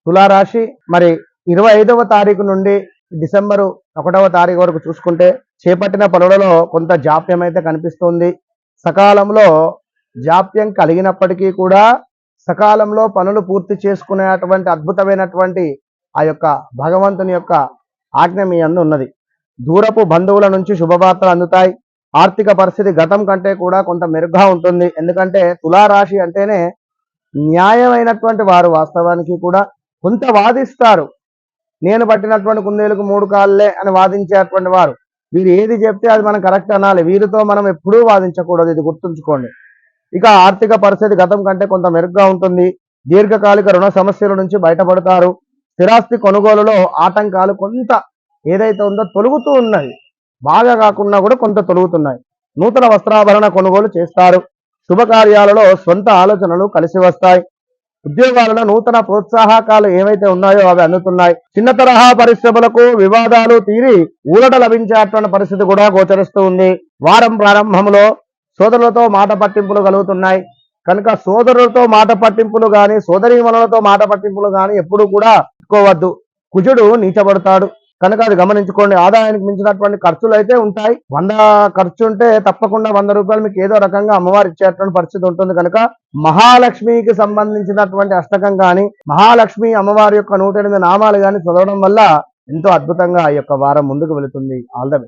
తులారాశి మరి 25వ తారీఖు నుండి డిసెంబరు 1వ తారీఖు వరకు చూసుకుంటే చేపట్టిన పనులలో కొంత జాప్యం అయితే కనిపిస్తుంది. సకాలంలో జాప్యం కలిగినప్పటికీ కూడా సకాలంలో పనులు పూర్తి చేసుకునేటువంటి అద్భుతమైనటువంటి ఆ యొక్క భగవంతుని యొక్క ఆజ్ఞ మీ యందు ఉన్నది. దూరపు బంధువుల నుంచి శుభవార్తలు అందుతాయి. ఆర్థిక పరిస్థితి గతం కంటే కూడా కొంత మెరుగ్గా ఉంటుంది. ఎందుకంటే తులారాశి అంటేనే న్యాయమైనటువంటి వారు. వాస్తవానికి కూడా కొంత వాదిస్తారు. నేను పట్టినటువంటి కుందేలకు 3 కాళ్ళే అని వాదించేటువంటి వారు. వీరు ఏది చెప్తే అది మనం కరెక్ట్ అనాలి. వీరితో మనం ఎప్పుడూ వాదించకూడదు, ఇది గుర్తుంచుకోండి. ఇక ఆర్థిక పరిస్థితి గతం కంటే కొంత మెరుగ్గా ఉంటుంది. దీర్ఘకాలిక రుణ సమస్యల నుంచి బయటపడతారు. స్థిరాస్తి కొనుగోలులో ఆటంకాలు కొంత ఏదైతే ఉందో తొలుగుతూ ఉన్నాయి. బాగా కాకుండా కూడా కొంత తొలుగుతున్నాయి. నూతన వస్త్రాభరణ కొనుగోలు చేస్తారు. శుభకార్యాలలో సొంత ఆలోచనలు కలిసి వస్తాయి. ఉద్యోగాలలో నూతన ప్రోత్సాహకాలు ఏవైతే ఉన్నాయో అవి అందుతున్నాయి. చిన్న తరహా పరిశ్రమలకు వివాదాలు తీరి ఊరట లభించేటువంటి పరిస్థితి కూడా గోచరిస్తూ ఉంది. వారం ప్రారంభంలో సోదరులతో మాట పట్టింపులు కలుగుతున్నాయి. కనుక సోదరులతో మాట పట్టింపులు కానీ సోదరీమణులతో మాట పట్టింపులు కానీ ఎప్పుడు కూడా పెట్టుకోవద్దు. కుజుడు నీచబడతాడు కనుక అది గమనించుకోండి. ఆదాయానికి మించినటువంటి ఖర్చులు అయితే ఉంటాయి. 100 ఖర్చు ఉంటే తప్పకుండా 100 రూపాయలు మీకు ఏదో రకంగా అమ్మవారు ఇచ్చేటువంటి పరిస్థితి ఉంటుంది. కనుక మహాలక్ష్మికి సంబంధించినటువంటి అష్టకం కానీ మహాలక్ష్మి అమ్మవారి యొక్క 108 నామాలు కానీ చదవడం వల్ల ఎంతో అద్భుతంగా ఈ యొక్క వారం ముందుకు వెళుతుంది. All the best.